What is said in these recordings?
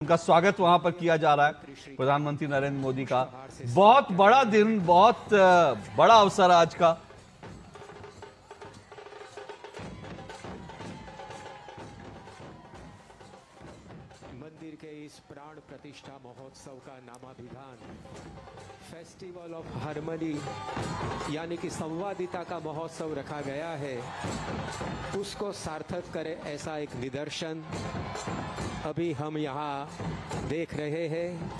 उनका स्वागत वहां पर किया जा रहा है प्रधानमंत्री नरेंद्र मोदी का। बहुत बड़ा दिन, बहुत बड़ा अवसर आज का। मंदिर के इस प्राण प्रतिष्ठा महोत्सव का नामाभिधान फेस्टिवल ऑफ हार्मनी यानी कि संवादिता का महोत्सव रखा गया है। उसको सार्थक करे ऐसा एक निदर्शन अभी हम यहाँ देख रहे हैं।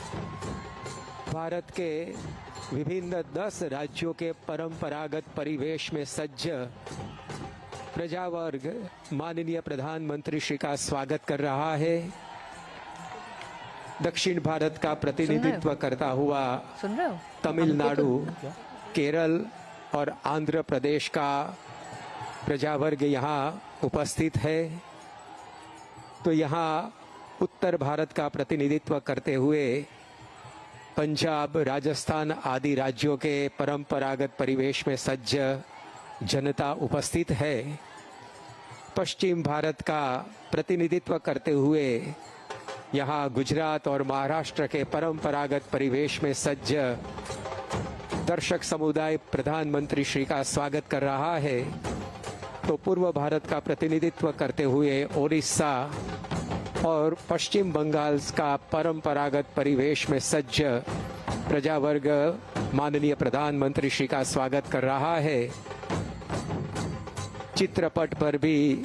भारत के विभिन्न 10 राज्यों के परंपरागत परिवेश में सज्ज प्रजावर्ग माननीय प्रधानमंत्री श्री का स्वागत कर रहा है। दक्षिण भारत का प्रतिनिधित्व करता हुआ तमिलनाडु, केरल और आंध्र प्रदेश का प्रजावर्ग यहाँ उपस्थित है। तो यहाँ उत्तर भारत का प्रतिनिधित्व करते हुए पंजाब, राजस्थान आदि राज्यों के परंपरागत परिवेश में सज्ज जनता उपस्थित है। पश्चिम भारत का प्रतिनिधित्व करते हुए यहाँ गुजरात और महाराष्ट्र के परंपरागत परिवेश में सज्ज दर्शक समुदाय प्रधानमंत्री श्री का स्वागत कर रहा है। तो पूर्व भारत का प्रतिनिधित्व करते हुए ओडिशा और पश्चिम बंगाल का परंपरागत परिवेश में सज्ज प्रजावर्ग माननीय प्रधानमंत्री श्री का स्वागत कर रहा है। चित्रपट पर भी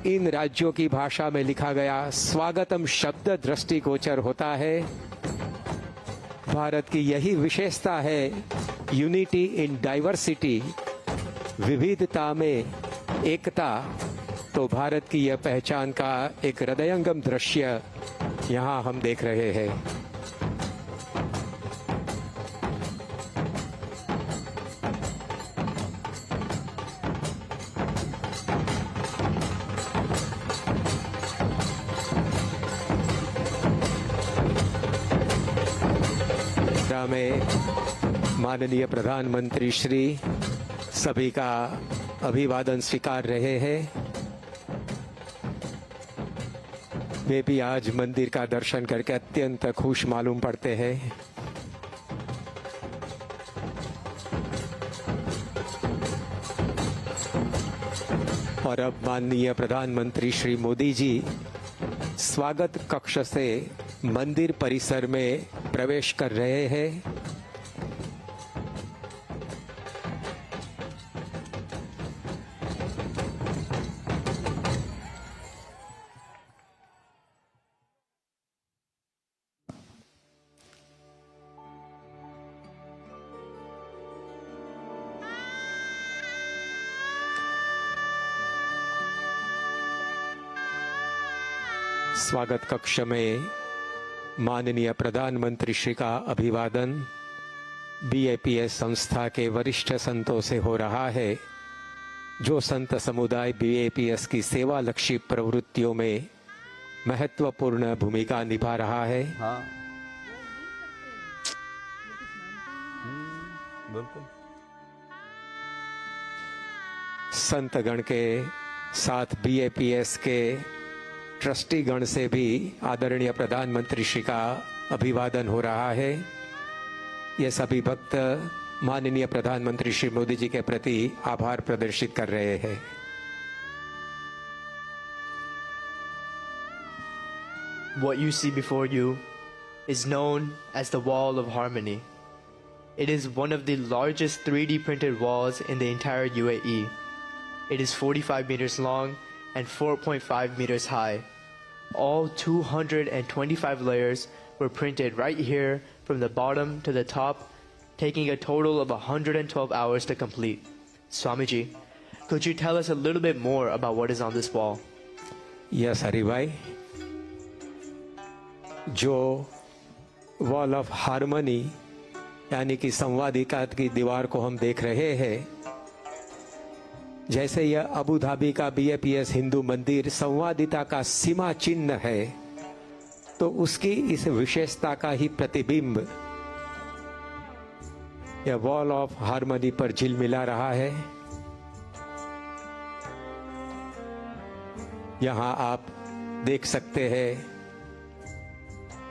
इन राज्यों की भाषा में लिखा गया स्वागतम शब्द दृष्टिगोचर होता है। भारत की यही विशेषता है, यूनिटी इन डाइवर्सिटी, विविधता में एकता। तो भारत की यह पहचान का एक हृदयंगम दृश्य यहाँ हम देख रहे हैं। में माननीय प्रधानमंत्री श्री सभी का अभिवादन स्वीकार रहे हैं। वे भी आज मंदिर का दर्शन करके अत्यंत खुश मालूम पड़ते हैं। और अब माननीय प्रधानमंत्री श्री मोदी जी स्वागत कक्ष से मंदिर परिसर में प्रवेश कर रहे हैं। स्वागत कक्ष में माननीय प्रधानमंत्री श्री का अभिवादन बीएपीएस संस्था के वरिष्ठ संतों से हो रहा है, जो संत समुदाय बीएपीएस की सेवा लक्षी प्रवृत्तियों में महत्वपूर्ण भूमिका निभा रहा है। हाँ, बिल्कुल। संतगण के साथ बीएपीएस के ट्रस्टी गण से भी आदरणीय प्रधानमंत्री श्री का अभिवादन हो रहा है। ये सभी भक्त माननीय प्रधानमंत्री श्री मोदी जी के प्रति आभार प्रदर्शित कर रहे हैं। What you see before you is known as the Wall of Harmony. It is one of the largest 3D printed walls in the entire UAE. It is 45 meters long and 4.5 meters high. All 225 layers were printed right here from the bottom to the top, taking a total of 112 hours to complete. Swamiji, could you tell us a little bit more about what is on this wall? Yes, Haribhai, जो wall of harmony यानी कि संवादिता की दीवार को हम देख रहे हैं, जैसे यह अबू धाबी का बीएपीएस हिंदू मंदिर संवादिता का सीमा चिन्ह है, तो उसकी इस विशेषता का ही प्रतिबिंब यह वॉल ऑफ हार्मनी पर झिलमिला रहा है। यहां आप देख सकते हैं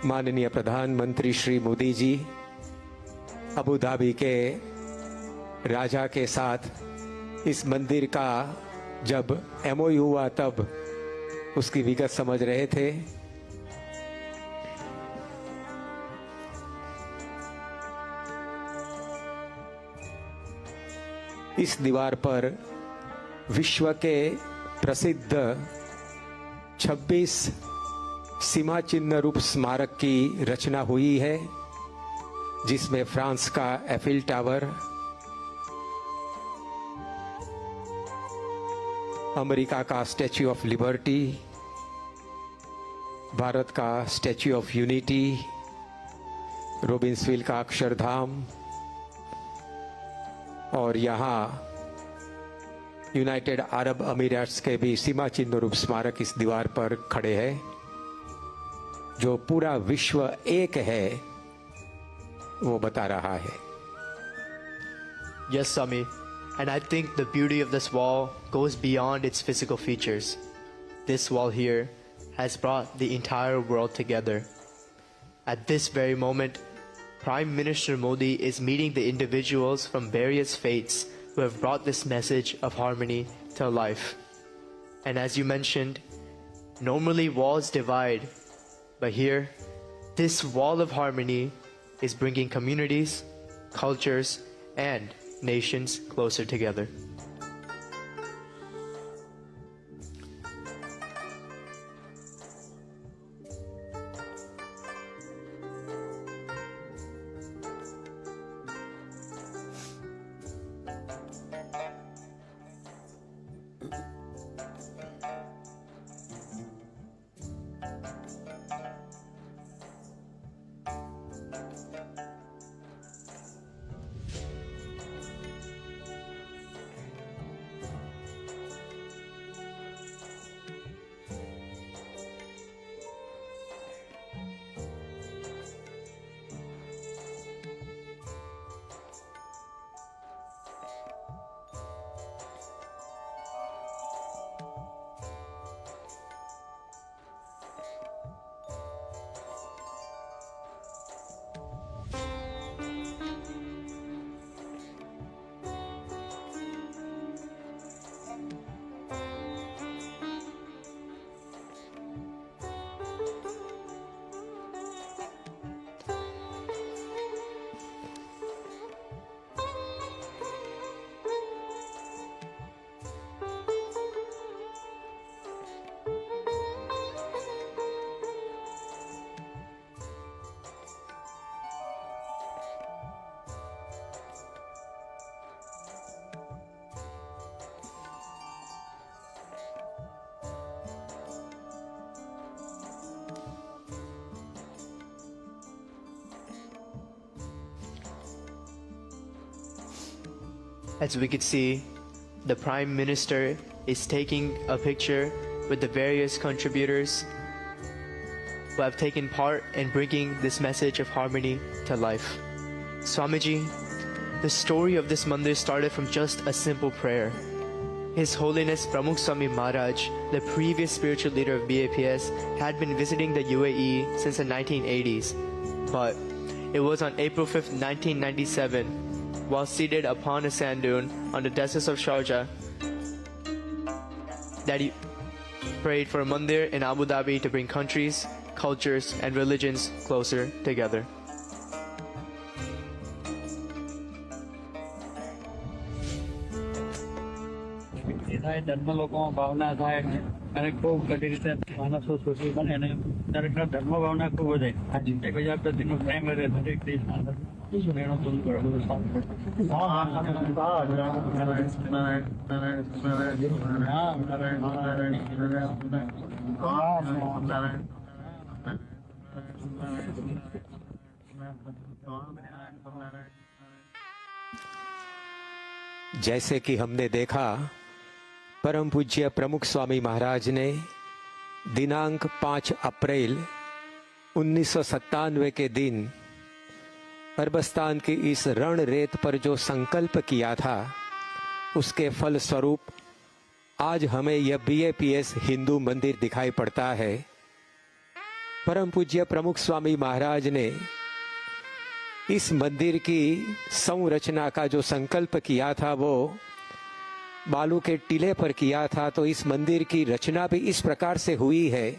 माननीय प्रधानमंत्री श्री मोदी जी अबू धाबी के राजा के साथ इस मंदिर का जब एमओयू हुआ तब उसकी विगत समझ रहे थे। इस दीवार पर विश्व के प्रसिद्ध 26 सीमा चिन्ह रूप स्मारक की रचना हुई है, जिसमें फ्रांस का एफिल टावर, अमेरिका का स्टैच्यू ऑफ लिबर्टी, भारत का स्टैच्यू ऑफ यूनिटी, रोबिन्सविल का अक्षरधाम और यहाँ यूनाइटेड अरब अमीरात्स के भी सीमा चिन्ह रूप स्मारक इस दीवार पर खड़े हैं, जो पूरा विश्व एक है वो बता रहा है। Yes, Swami. And I think the beauty of this wall goes beyond its physical features. This wall here has brought the entire world together. At this very moment, Prime Minister Modi is meeting the individuals from various faiths who have brought this message of harmony to life. And as you mentioned, normally walls divide, but here, this wall of harmony is bringing communities, cultures, and nations closer together. As we could see, the Prime Minister is taking a picture with the various contributors who have taken part in bringing this message of harmony to life. Swamiji, the story of this mandir started from just a simple prayer. His Holiness Pramukh Swami Maharaj, the previous spiritual leader of BAPS, had been visiting the UAE since the 1980s, but it was on April 5th, 1997, while seated upon a sand dune on the desert of Sharjah, that he prayed for a mandir in Abu Dhabi to bring countries, cultures, and religions closer together. ધર્મ લોકોમાં ભાવના થાય અને ખૂબ કઠી રીતે માણસો સુખી બને અને દરેકના ધર્મ ભાવના ખૂબ વધે એકબીજા પ્રત્યેનો પ્રેમ વધે દરેક દેશના એનો પૂરું કરો जैसे कि हमने देखा, परम पूज्य प्रमुख स्वामी महाराज ने दिनांक 5 अप्रैल 1997 के दिन अरबस्तान की इस रण रेत पर जो संकल्प किया था, उसके फल स्वरूप आज हमें यह BAPS हिंदू मंदिर दिखाई पड़ता है। परम पूज्य प्रमुख स्वामी महाराज ने इस मंदिर की संरचना का जो संकल्प किया था वो बालू के टीले पर किया था। तो इस मंदिर की रचना भी इस प्रकार से हुई है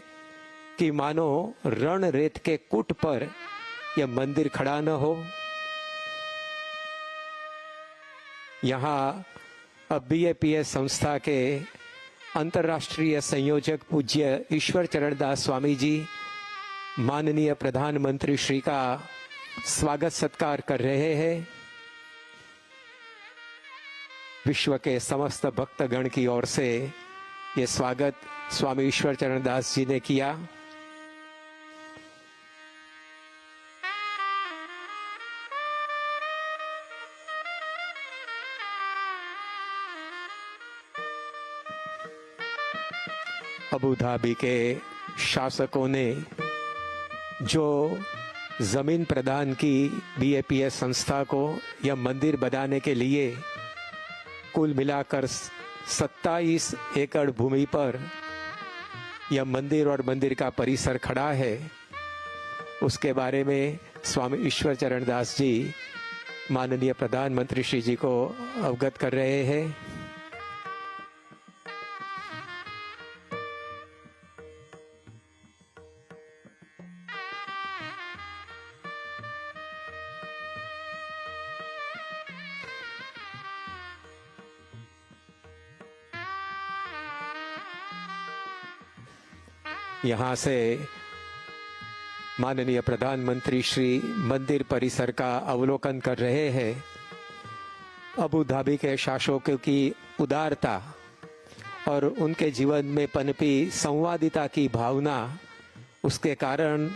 कि मानो रण रेत के कूट पर यह मंदिर खड़ा न हो। यहाँ अब BAPS संस्था के अंतर्राष्ट्रीय संयोजक पूज्य ईश्वर चरण दास स्वामी जी माननीय प्रधानमंत्री श्री का स्वागत सत्कार कर रहे हैं। विश्व के समस्त भक्तगण की ओर से ये स्वागत स्वामी ईश्वर चरण दास जी ने किया। अबू धाबी के शासकों ने जो जमीन प्रदान की BAPS संस्था को यह मंदिर बनाने के लिए, कुल मिलाकर 27 एकड़ भूमि पर यह मंदिर और मंदिर का परिसर खड़ा है, उसके बारे में स्वामी ईश्वर चरण दास जी माननीय प्रधानमंत्री श्री जी को अवगत कर रहे हैं। यहाँ से माननीय प्रधानमंत्री श्री मंदिर परिसर का अवलोकन कर रहे हैं। अबू धाबी के शासकों की उदारता और उनके जीवन में पनपी संवादिता की भावना, उसके कारण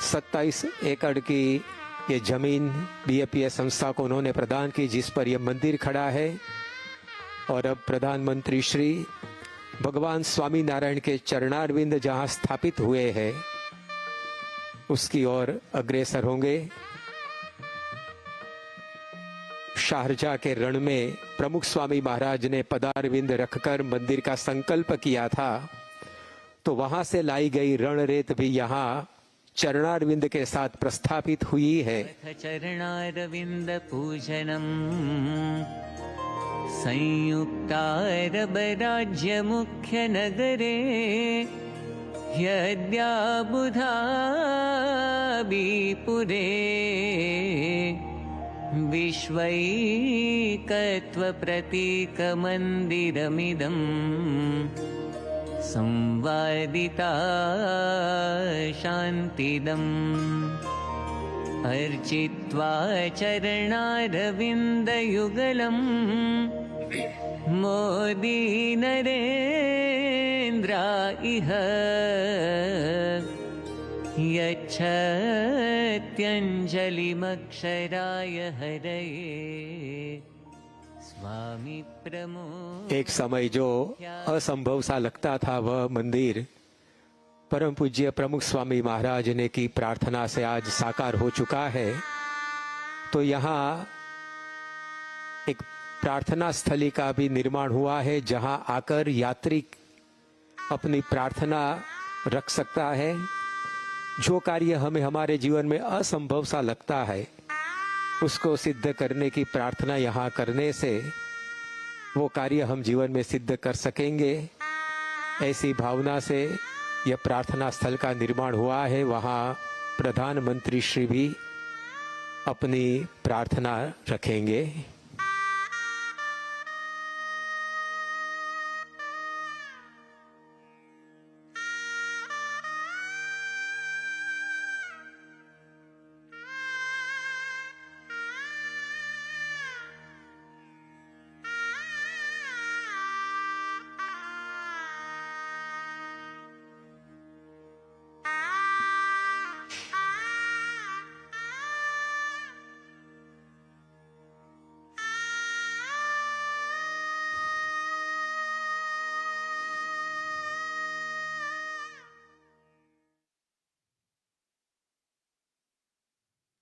27 एकड़ की ये जमीन BAPS संस्था को उन्होंने प्रदान की, जिस पर यह मंदिर खड़ा है। और अब प्रधानमंत्री श्री भगवान स्वामी नारायण के चरणारविंद जहां स्थापित हुए हैं उसकी ओर अग्रसर होंगे। शारजाह के रण में प्रमुख स्वामी महाराज ने पदारविंद रखकर मंदिर का संकल्प किया था, तो वहां से लाई गई रणरेत भी यहाँ चरणारविंद के साथ प्रस्थापित हुई है। चरणारविंद पूजनम संयुक्तारब राज्य मुख्य नगरे यद्याबुधाबीपुरे विश्वैकत्व प्रतीक मंदिरमिदं संवादिता शांतिदम् अर्चित्वा चरणारविन्दयुगलम् मोदी नरेन्द्र इह यच्छत्यञ्जलिमक्षराय हरये स्वामी प्रमोद। एक समय जो असंभव सा लगता था वह मंदिर परम पूज्य प्रमुख स्वामी महाराज ने की प्रार्थना से आज साकार हो चुका है। तो यहाँ एक प्रार्थना स्थली का भी निर्माण हुआ है, जहाँ आकर यात्री अपनी प्रार्थना रख सकता है। जो कार्य हमें हमारे जीवन में असंभव सा लगता है उसको सिद्ध करने की प्रार्थना यहाँ करने से वो कार्य हम जीवन में सिद्ध कर सकेंगे। ऐसी भावना से यह प्रार्थना स्थल का निर्माण हुआ है। वहाँ प्रधानमंत्री श्री भी अपनी प्रार्थना रखेंगे।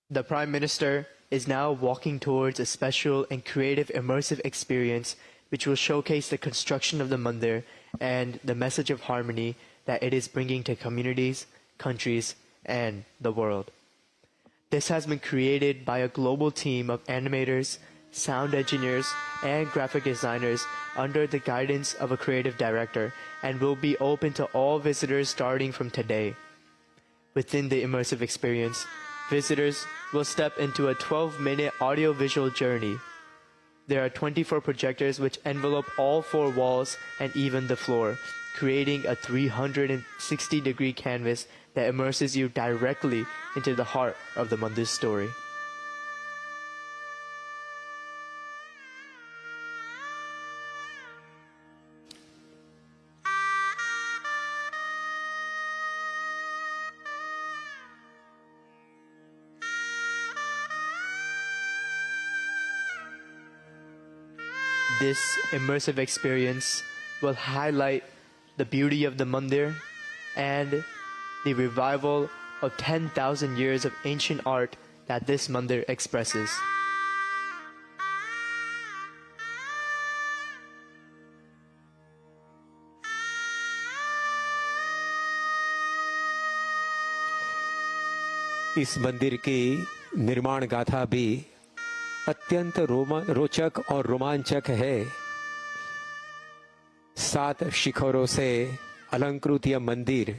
The Prime Minister is now walking towards a special and creative immersive experience which will showcase the construction of the mandir and the message of harmony that it is bringing to communities countries, and the world. This has been created by a global team of animators, sound engineers, and graphic designers under the guidance of a creative director and will be open to all visitors starting from today. Within the immersive experience, visitors will step into a 12-minute audio-visual journey. There are 24 projectors which envelop all 4 walls and even the floor, creating a 360-degree canvas that immerses you directly into the heart of the Mandir story. This immersive experience will highlight the beauty of the Mandir and the revival of 10,000 years of ancient art that this Mandir expresses. इस मंदिर की निर्माण गाथा भी अत्यंत रोचक और रोमांचक है। 7 शिखरों से अलंकृत यह मंदिर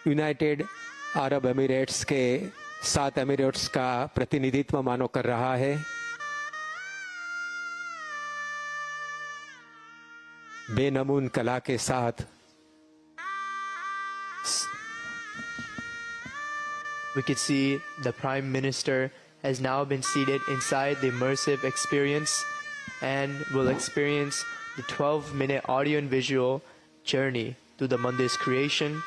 यूनाइटेड अरब एमिरेट्स के 7 एमिरेट्स का प्रतिनिधित्व मानो कर रहा है। बेनमून कला के साथ We could see the Prime Minister has now been seated inside the immersive experience and will experience the 12-minute audio and visual journey through the Mandir's creation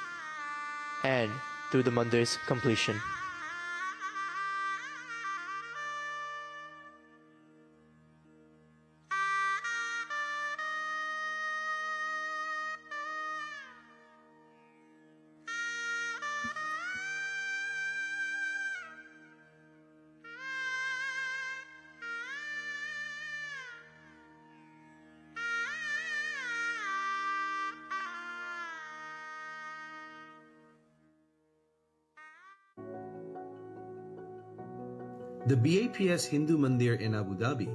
and through the Mandir's completion. The BAPS Hindu Mandir in Abu Dhabi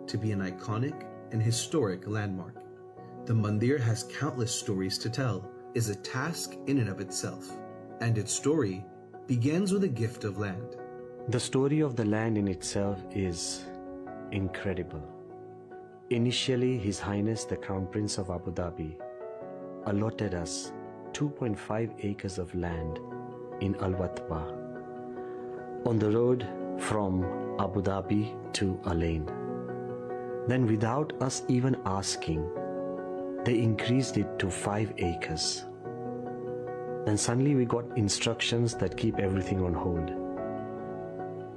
to be an iconic and historic landmark. The Mandir has countless stories to tell, is a task in and of itself, and its story begins with a gift of land. The story of the land in itself is incredible. Initially, His Highness the Crown Prince of Abu Dhabi allotted us 2.5 acres of land in Al Watba on the road from Abu Dhabi to Al Ain. Then without us even asking, they increased it to 5 acres. Then suddenly we got instructions that keep everything on hold.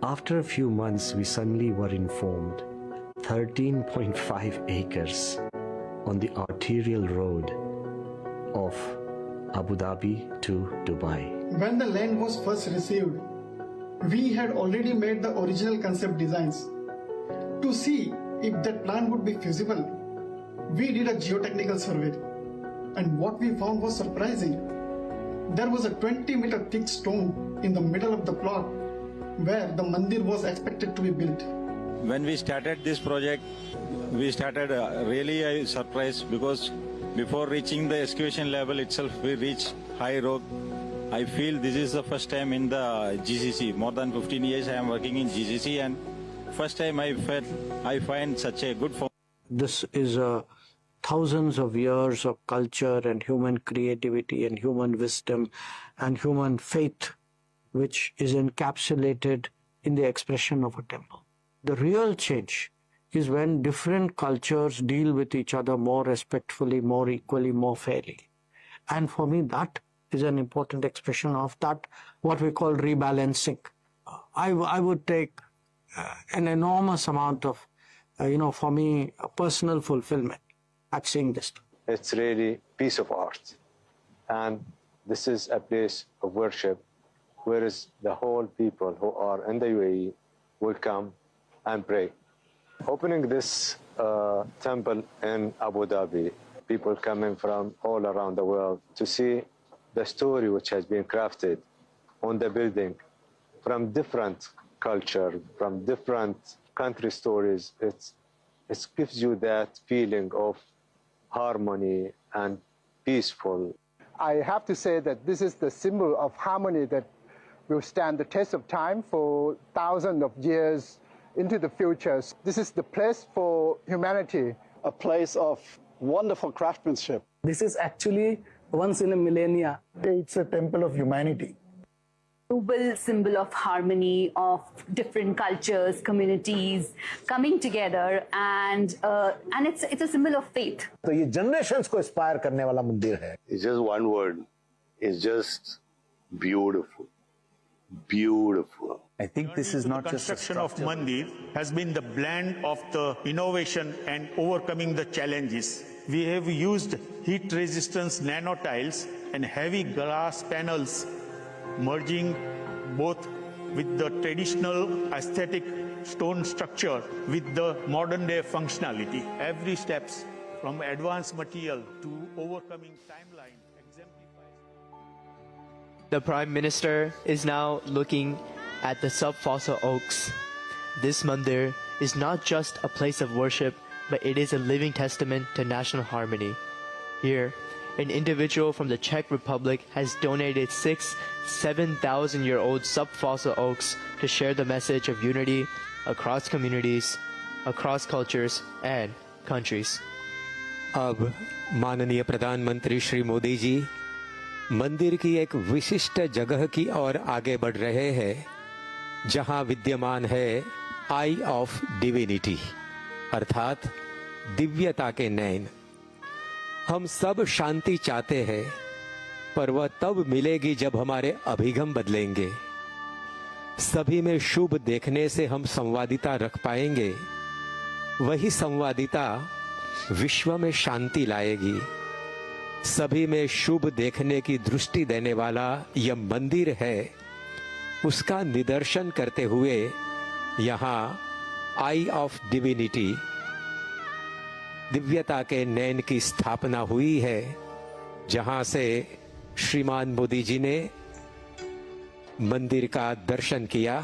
After a few months, we suddenly were informed 13.5 acres on the arterial road of Abu Dhabi to Dubai. When the land was first received, we had already made the original concept designs. To see if that plan would be feasible, we did a geotechnical survey, and what we found was surprising. There was a 20-meter thick stone in the middle of the plot where the mandir was expected to be built. When we started this project, we started really a surprise, because before reaching the excavation level itself, we reached high rock. I feel this is the first time in the GCC. More than 15 years I am working in GCC, and first time I find such a good form. This is thousands of years of culture and human creativity and human wisdom and human faith, which is encapsulated in the expression of a temple. The real change is when different cultures deal with each other more respectfully, more equally, more fairly. And for me, that is an important expression of that, what we call rebalancing. I would take an enormous amount of, for me, a personal fulfillment at seeing this. It's really a piece of art. And this is a place of worship, where the whole people who are in the UAE will come and pray. Opening this temple in Abu Dhabi, people coming from all around the world to see the story which has been crafted on the building from different culture, from different country stories, it gives you that feeling of harmony and peaceful. I have to say that this is the symbol of harmony that will stand the test of time for thousands of years into the future. This is the place for humanity. A place of wonderful craftsmanship. This is actually once in a millennia. It's a temple of humanity. Global symbol of harmony, of different cultures, communities coming together, and it's a symbol of faith. तो ये generations को inspire करने वाला मंदिर है. It's just one word. It's just beautiful. Beautiful. I think this is not just a construction of Mandir has been the blend of the innovation and overcoming the challenges. We have used heat resistance nano tiles and heavy glass panels, merging both with the traditional aesthetic stone structure with the modern day functionality. Every steps from advanced material to overcoming timeline exemplifies. The Prime Minister is now looking at the sub-fossil oaks. This mandir is not just a place of worship, but it is a living testament to national harmony. Here, an individual from the Czech Republic has donated 6 7,000-year-old sub-fossil oaks to share the message of unity across communities, across cultures and countries. अब माननीय प्रधानमंत्री श्री मोदी जी मंदिर की एक विशिष्ट जगह की ओर आगे बढ़ रहे हैं, जहां विद्यमान है आई ऑफ डिविनिटी, अर्थात दिव्यता के नयन। हम सब शांति चाहते हैं, पर वह तब मिलेगी जब हमारे अभिगम बदलेंगे। सभी में शुभ देखने से हम संवादिता रख पाएंगे। वही संवादिता विश्व में शांति लाएगी। सभी में शुभ देखने की दृष्टि देने वाला यह मंदिर है, उसका निदर्शन करते हुए यहाँ आई ऑफ डिविनिटी, दिव्यता के नयन की स्थापना हुई है, जहां से श्रीमान मोदी जी ने मंदिर का दर्शन किया।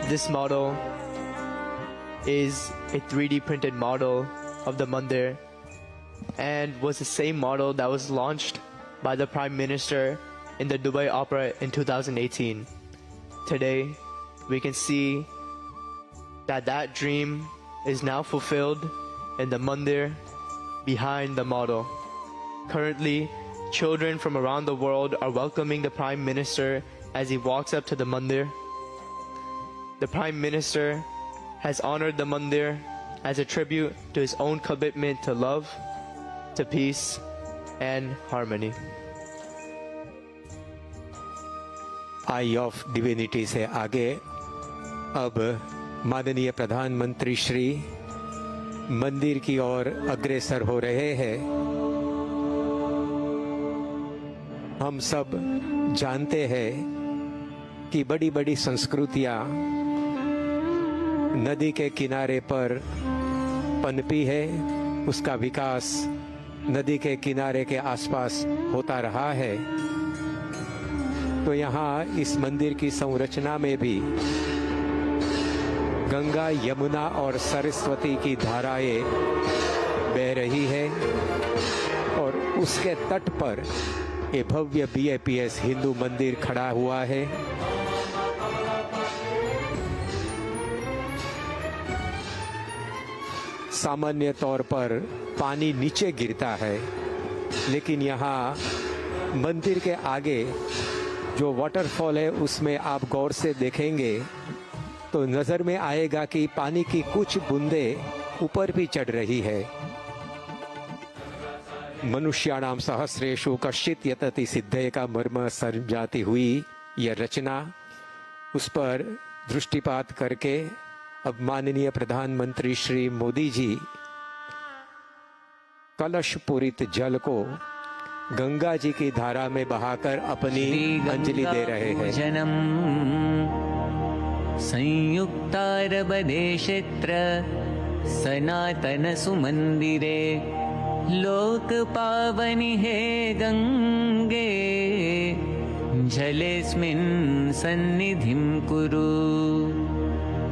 This model is a 3D printed model of the mandir and was the same model that was launched by the Prime Minister in the Dubai Opera in 2018. Today, we can see that that dream is now fulfilled in the mandir behind the model. Currently, children from around the world are welcoming the Prime Minister as he walks up to the mandir. The Prime Minister has honored the mandir as a tribute to his own commitment to love, to peace, and harmony. I of divinity से आगे अब माननीय प्रधानमंत्री श्री मंदिर की ओर अग्रसर हो रहे हैं। हम सब जानते हैं कि बड़ी बड़ी संस्कृतियां नदी के किनारे पर पनपी है, उसका विकास नदी के किनारे के आसपास होता रहा है। तो यहाँ इस मंदिर की संरचना में भी गंगा, यमुना और सरस्वती की धाराएं बह रही है और उसके तट पर ये भव्य BAPS हिंदू मंदिर खड़ा हुआ है। सामान्य तौर पर पानी नीचे गिरता है, लेकिन यहाँ मंदिर के आगे जो वाटरफॉल है उसमें आप गौर से देखेंगे तो नजर में आएगा कि पानी की कुछ बूंदें ऊपर भी चढ़ रही है। मनुष्याणाम सहस्रेषु कश्चित् यतति सिद्धे का मर्म समझाती हुई यह रचना, उस पर दृष्टिपात करके अब माननीय प्रधानमंत्री श्री मोदी जी कलश पूरित जल को गंगा जी की धारा में बहाकर अपनी अंजलि दे रहे हैं। संयुक्तारब देशेत्र सनातन सुमंदिरे लोक पावनि हे गंगे जलेस्मिन् सन्निधिं कुरु।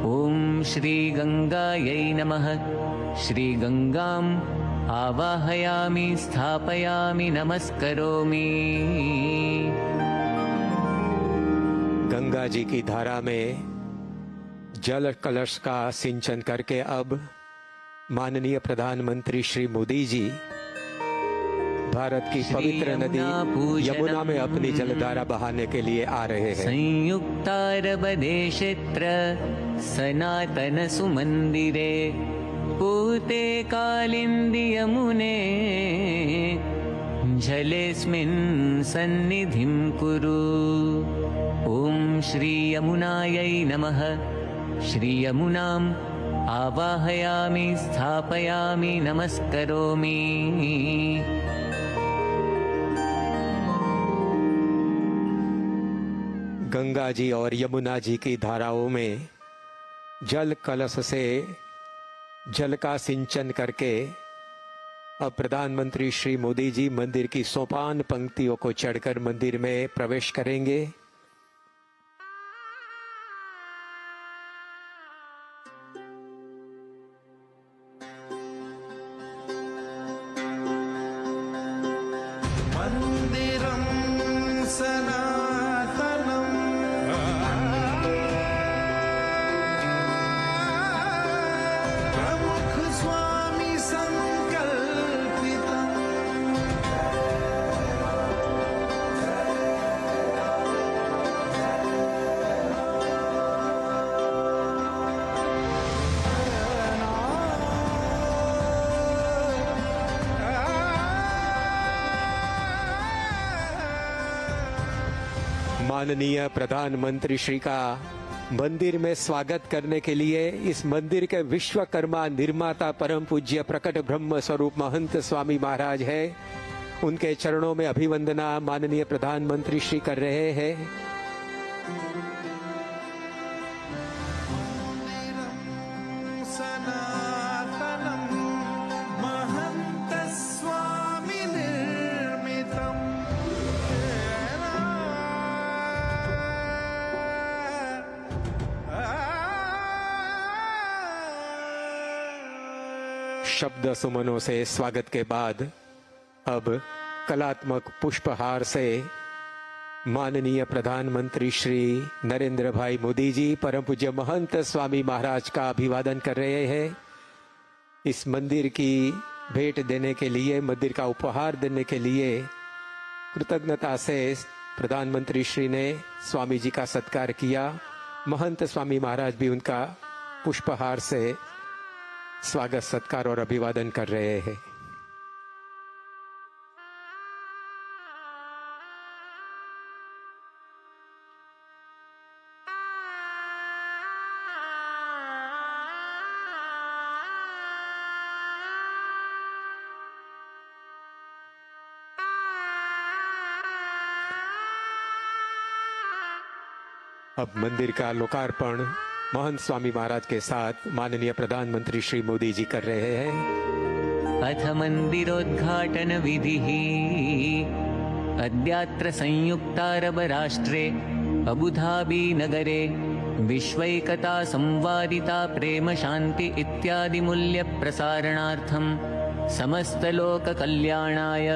ओम श्री गंगायै नमः। श्री गंगाम् आवाहयामि स्थापयामि नमस्करोमि। गंगा जी की धारा में जल कलश का सिंचन करके अब माननीय प्रधानमंत्री श्री मोदी जी भारत की पवित्र नदी यमुना में अपनी जलधारा बहाने के लिए आ रहे हैं। संयुक्तारब देशेत्र सनातन सुमंदिरे पूते कालिंदी यमुने जलेस्मिन् सन्निधिं कुरु। ओम श्री यमुनायै नमः। श्री यमुनाम् आवाहयामि स्थापयामि नमस्करोमि। गंगा जी और यमुना जी की धाराओं में जल कलश से जल का सिंचन करके अब प्रधानमंत्री श्री मोदी जी मंदिर की सोपान पंक्तियों को चढ़कर मंदिर में प्रवेश करेंगे। माननीय प्रधानमंत्री श्री का मंदिर में स्वागत करने के लिए इस मंदिर के विश्वकर्मा निर्माता परम पूज्य प्रकट ब्रह्म स्वरूप महंत स्वामी महाराज है। उनके चरणों में अभिवंदना माननीय प्रधानमंत्री श्री कर रहे हैं। शब्द सुमनों से स्वागत के बाद अब कलात्मक पुष्पहार से माननीय प्रधानमंत्री श्री नरेंद्र भाई मोदी जी परम पूज्य महंत स्वामी महाराज का अभिवादन कर रहे हैं। इस मंदिर की भेंट देने के लिए, मंदिर का उपहार देने के लिए कृतज्ञता से प्रधानमंत्री श्री ने स्वामी जी का सत्कार किया। महंत स्वामी महाराज भी उनका पुष्पहार से स्वागत सत्कार और अभिवादन कर रहे हैं। अब मंदिर का लोकार्पण महंत स्वामी महाराज के साथ माननीय प्रधानमंत्री श्री मोदी जी कर रहे हैं। अथ मंदिरोद्घाटन विधिः अद्यात्र संयुक्तारब राष्ट्रे अबुधाबी नगरे विश्वैकता संवादिता प्रेम शांति इत्यादि मूल्य प्रसारणार्थम समस्त लोक कल्याणाय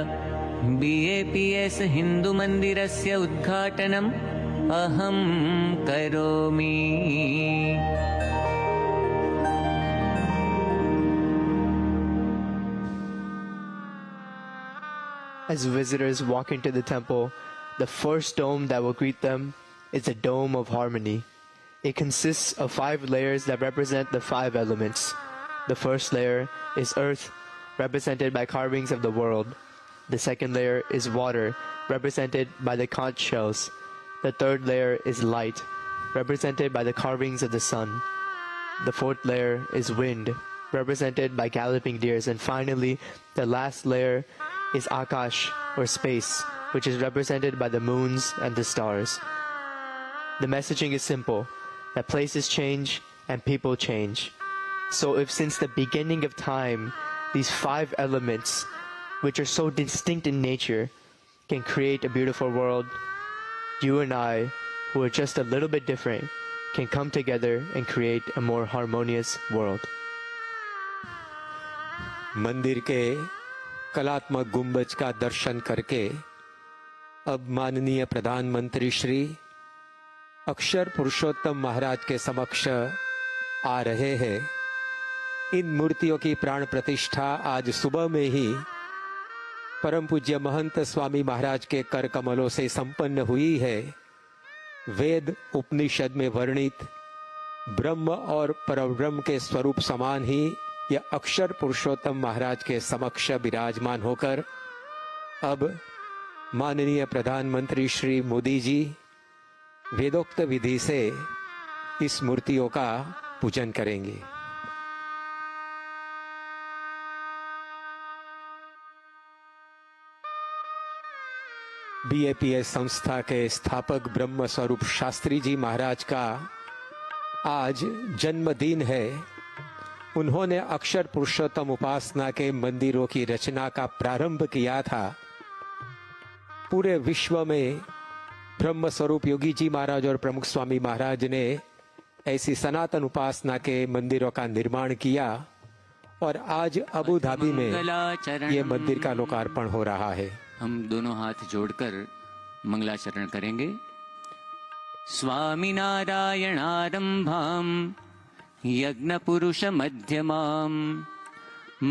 BAPS हिंदू मंदिरस्य उद्घाटनम् अहं करोमि। as visitors walk into the temple, the first dome that will greet them is the Dome of Harmony. It consists of 5 layers that represent the 5 elements. The first layer is earth, represented by carvings of the world. The second layer is water, represented by the conch shells. The third layer is light, represented by the carvings of the sun. The fourth layer is wind, represented by galloping deers. And finally, the last layer is Akash, or space, which is represented by the moons and the stars. The messaging is simple, that places change and people change. So if since the beginning of time, these 5 elements, which are so distinct in nature, can create a beautiful world, you and I, who are just a little bit different, can come together and create a more harmonious world. मंदिर के कलात्मक गुंबज का दर्शन करके अब माननीय प्रधानमंत्री श्री अक्षर पुरुषोत्तम महाराज के समक्ष आ रहे हैं। इन मूर्तियों की प्राण प्रतिष्ठा आज सुबह में ही परम पूज्य महंत स्वामी महाराज के कर कमलों से संपन्न हुई है। वेद उपनिषद में वर्णित ब्रह्म और परब्रह्म के स्वरूप समान ही यह अक्षर पुरुषोत्तम महाराज के समक्ष विराजमान होकर अब माननीय प्रधानमंत्री श्री मोदी जी वेदोक्त विधि से इस मूर्तियों का पूजन करेंगे। BAPS संस्था के स्थापक ब्रह्म स्वरूप शास्त्री जी महाराज का आज जन्मदिन है। उन्होंने अक्षर पुरुषोत्तम उपासना के मंदिरों की रचना का प्रारंभ किया था। पूरे विश्व में ब्रह्म स्वरूप योगी जी महाराज और प्रमुख स्वामी महाराज ने ऐसी सनातन उपासना के मंदिरों का निर्माण किया और आज अबू धाबी में ये मंदिर का लोकार्पण हो रहा है। हम दोनों हाथ जोड़कर मंगलाचरण करेंगे। स्वामी नारायणारंभाम यज्ञ पुरुष मध्यमाम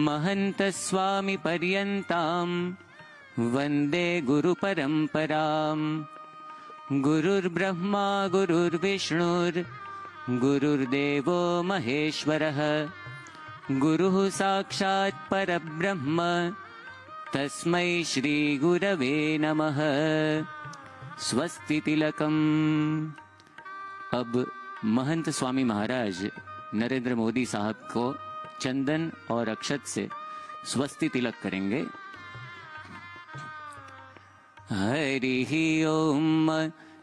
महंत स्वामी पर्यंताम वंदे गुरु परंपराम। गुरुर्ब्रह्मा गुरुर्विष्णुर् गुरुर्देवो महेश्वरः गुरुः साक्षात् परब्रह्म तस्मै श्री गुरवे नमः। स्वस्ति तिलकम। अब महंत स्वामी महाराज नरेंद्र मोदी साहब को चंदन और अक्षत से स्वस्ति तिलक करेंगे। हरिः ओम।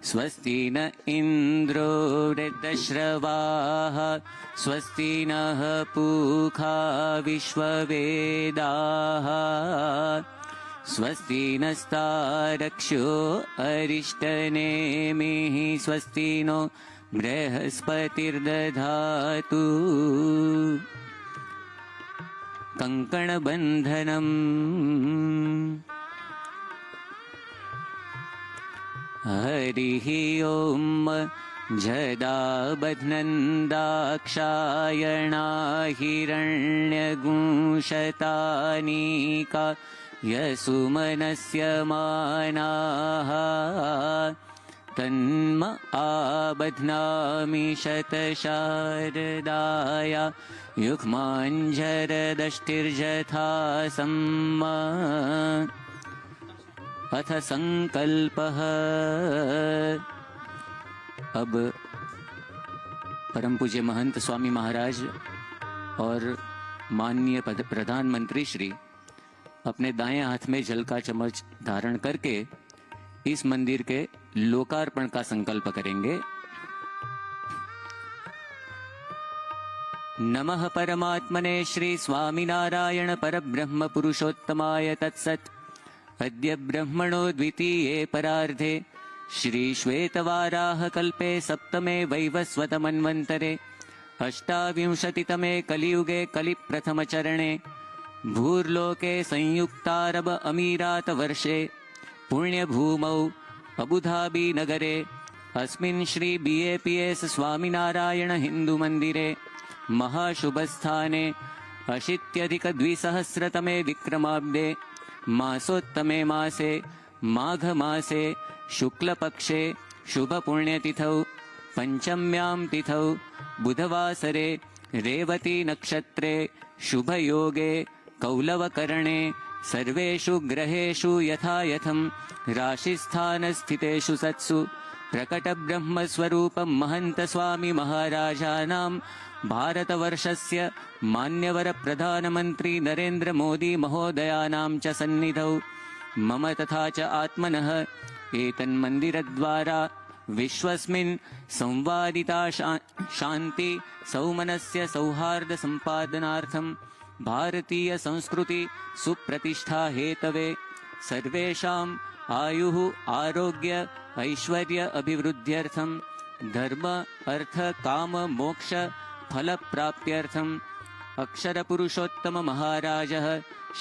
स्वस्ति न इंद्रो वृद्धश्रवाः स्वस्ति नः पूषा विश्ववेदाः स्वस्ति नस्तारक्षो अरिष्टनेमिः स्वस्ति नो बृहस्पतिर्दधातु। कंकणबन्धनम्। हरिः ओम। जदा बध्नन्दाक्षायणा हिरण्यगुंशतानीका यसुमनस्य मानाः तन्म आबध्नामि शतशारदाया युग्माञ्जरदष्टिर्जथा सम्मा। अथ संकल्पः। अब परम पूज्य महंत स्वामी महाराज और माननीय प्रधानमंत्री श्री अपने दाएं हाथ में जल का चम्मच धारण करके इस मंदिर के लोकार्पण का संकल्प करेंगे। नमः परमात्मने श्री स्वामिनारायण परब्रह्म पुरुषोत्तमाय तत्सत्। अद्य ब्रह्मणो द्वितीये परार्धे श्री श्वेतवाराह कल्पे सप्तमे वैवस्वतमन्वन्तरे अष्टाविंशतितमे कलियुगे कलिप्रथमचरणे भूर्लोके संयुक्तारब अमीरात वर्षे पुण्यभूमौ अबुधाबी नगरे अस्मिन् श्री BAPS स्वामिनारायण हिंदू मंदिरे महाशुभस्थाने 80+200तमे विक्रमाब्दे मासोत्तमे मासे माघ मासे शुक्लपक्षे शुभपुण्यतिथौ पंचम्यां तिथौ बुधवासरे रेवती नक्षत्रे शुभयोगे कौलवकरणे सर्वेषु ग्रहेषु यथा यथं राशिस्थानस्थितेषु सत्सु प्रकटब्रह्मस्वरूपं महन्तस्वामी महाराजानां भारतवर्षस्य मान्यवर प्रधानमन्त्री नरेन्द्र मोदी महोदयानां च सन्निधौ मम तथा च आत्मनः एतन्मन्दिरद्वारा विश्वस्मिन् संवादिता शान्ति सौमनस्य सौहार्द सम्पादनार्थं भारतीय संस्कृति सुप्रतिष्ठा हेतवे सर्वेषाम् आयुः आरोग्य ऐश्वर्य अभिवृद्ध्यर्थं धर्म अर्थ काम मोक्ष फल प्राप्त्यर्थं अक्षर पुरुषोत्तम महाराजः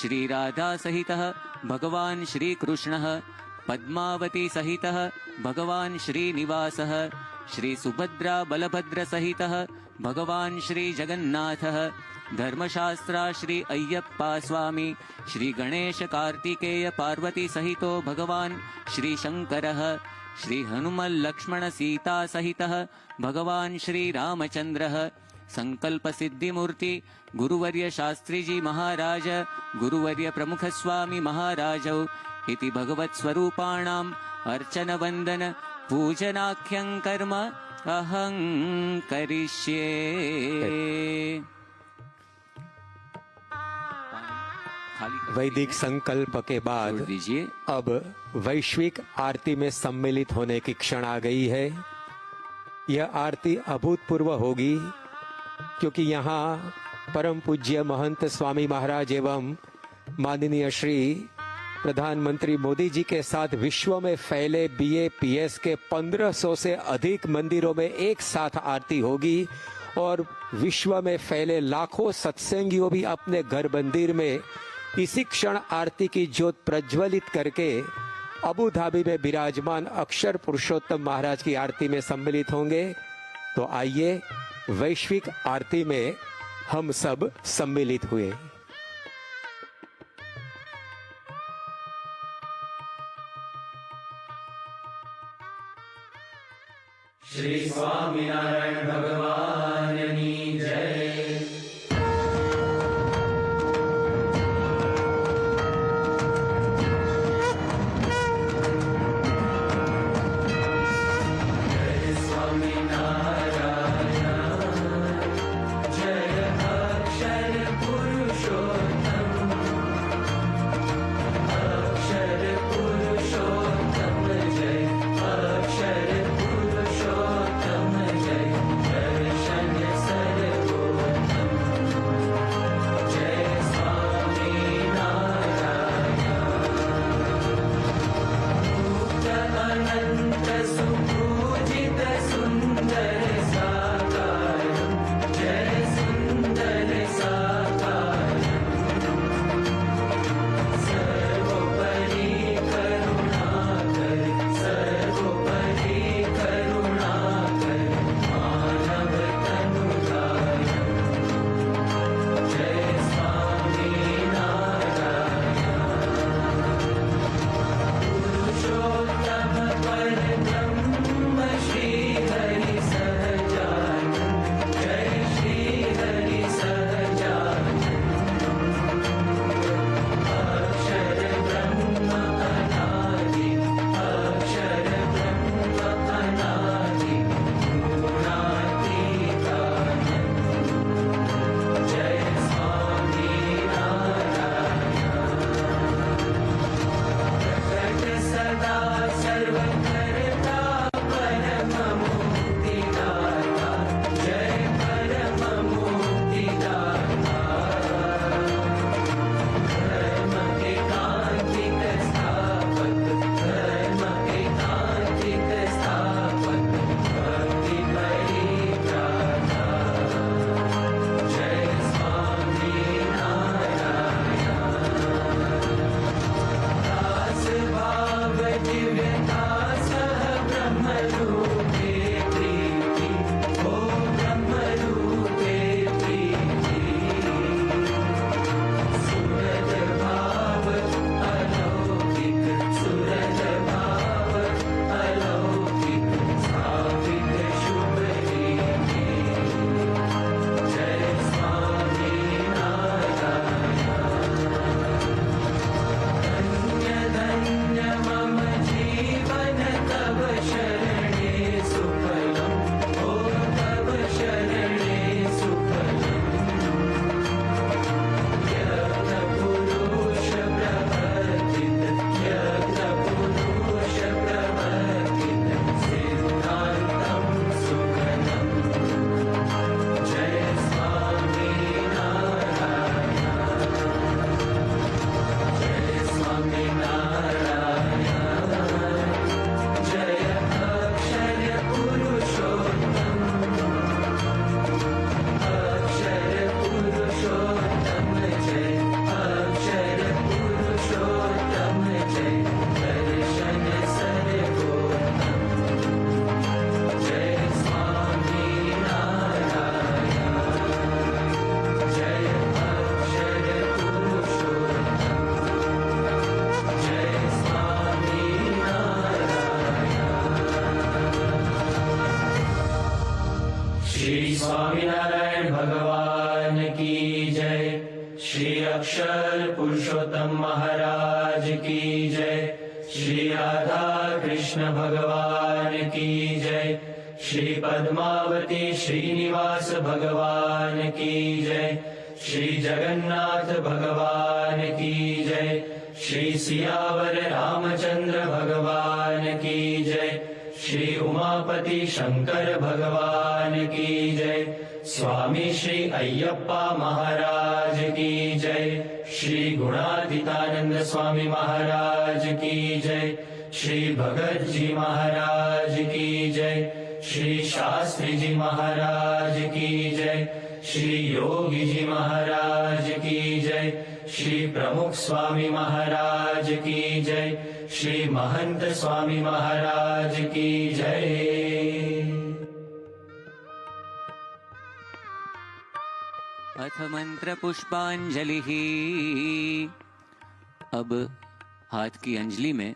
श्री राधा सहितः भगवान् श्री कृष्णः पद्मावती सहितः भगवान् श्रीनिवासः श्री सुभद्रा बलभद्र सहितः भगवान् श्री जगन्नाथः धर्मशास्त्रा श्री अय्यप्पा स्वामी श्री गणेश कार्तिकेय पार्वती सहितो भगवान् श्री शंकरः श्री हनुमल लक्ष्मण सीता सहितः भगवान् श्री रामचंद्रः संकल्प सिद्धि मूर्ति गुरुवर्य शास्त्री जी महाराज गुरुवर्य प्रमुख स्वामी महाराजौ इति भगवत् स्वरूपाणाम् अर्चन वंदन पूजनाख्यं कर्म अहं करिष्ये। वैदिक संकल्प के बाद अब वैश्विक आरती में सम्मिलित होने की क्षण आ गई है। यह आरती अभूतपूर्व होगी क्योंकि यहाँ परम पूज्य महंत स्वामी महाराज एवं माननीय श्री प्रधानमंत्री मोदी जी के साथ विश्व में फैले BAPS के 1500 से अधिक मंदिरों में एक साथ आरती होगी और विश्व में फैले लाखों सत्संगियों भी अपने घर मंदिर में इसी क्षण आरती की ज्योत प्रज्वलित करके अबू धाबी में विराजमान अक्षर पुरुषोत्तम महाराज की आरती में सम्मिलित होंगे। तो आइए वैश्विक आरती में हम सब सम्मिलित हुए। श्री स्वामीनारायण भगवान की जय। श्री अक्षर पुरुषोत्तम महाराज की जय। श्री राधा कृष्ण भगवान की जय। श्री पद्मावती श्रीनिवास भगवान की जय। श्री जगन्नाथ भगवान की जय। श्री सियावर रामचंद्र भगवान की जय। श्री उमापति शंकर भगवान की जय। स्वामी श्री अय्यप्पा महाराज की जय। श्री गुणातीतानंद स्वामी महाराज की जय। श्री भगत जी महाराज की जय। श्री शास्त्री जी महाराज की जय। श्री योगी जी महाराज की जय। श्री प्रमुख स्वामी महाराज की जय। श्री महंत स्वामी महाराज की जय। अथ मंत्र पुष्पांजलि। अब हाथ की अंजलि में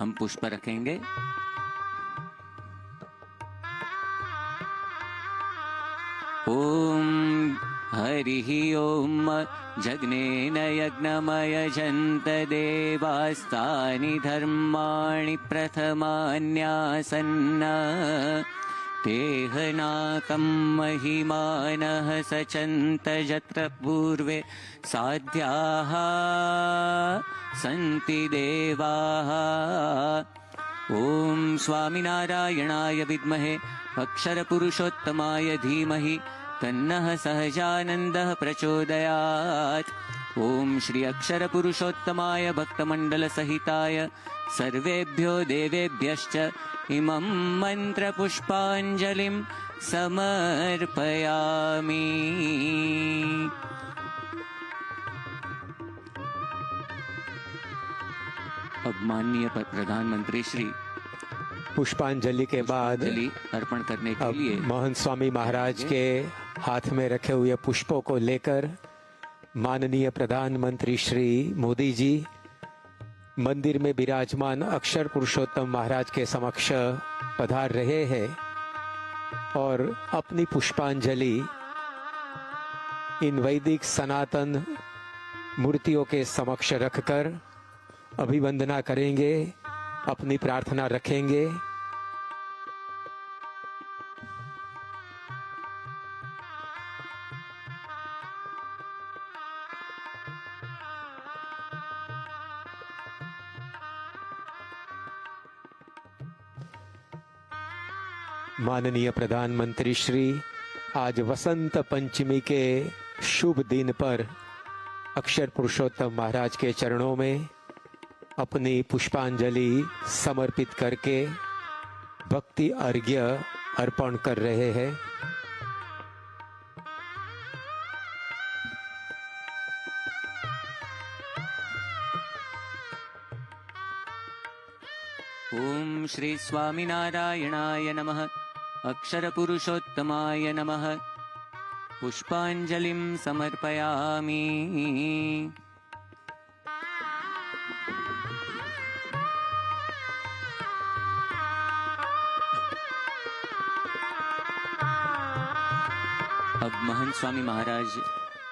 हम पुष्प रखेंगे। ओम हरिः ओम जग्नेन यज्ञमयजन्त देवास्तानि धर्माणि प्रथमान्यासन्न तेहनाकं महिमानः सचन्त यत्र पूर्वे साध्याः सन्ति देवाः। ॐ स्वामिनारायणाय विद्महे अक्षरपुरुषोत्तमाय धीमहि तन्नः सहजानन्दः प्रचोदयात्। ॐ श्री अक्षरपुरुषोत्तमाय भक्तमण्डलसहिताय सर्वेभ्यो देवेभ्यश्च इमं मन्त्रपुष्पाञ्जलिं समर्पयामि। अब माननीय प्रधानमंत्री श्री पुष्पांजलि के बाद अर्पण करने के लिए महंत स्वामी महाराज के हाथ में रखे हुए पुष्पों को लेकर माननीय प्रधानमंत्री श्री मोदी जी मंदिर में विराजमान अक्षर पुरुषोत्तम महाराज के समक्ष पधार रहे हैं और अपनी पुष्पांजलि इन वैदिक सनातन मूर्तियों के समक्ष रखकर अभिवंदना करेंगे, अपनी प्रार्थना रखेंगे। माननीय प्रधानमंत्री श्री आज वसंत पंचमी के शुभ दिन पर अक्षर पुरुषोत्तम महाराज के चरणों में अपनी पुष्पांजलि समर्पित करके भक्ति अर्घ्य अर्पण कर रहे हैं। ओम श्री स्वामिनारायणाय नमः अक्षर पुरुषोत्तमाय नमः पुष्पांजलिं समर्पयामि। अब महंत स्वामी महाराज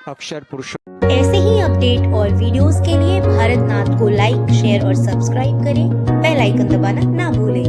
अक्षर पुरुष ऐसे ही अपडेट और वीडियोस के लिए भारतनाथ को लाइक, शेयर और सब्सक्राइब करें। बेल आइकन दबाना ना भूलें।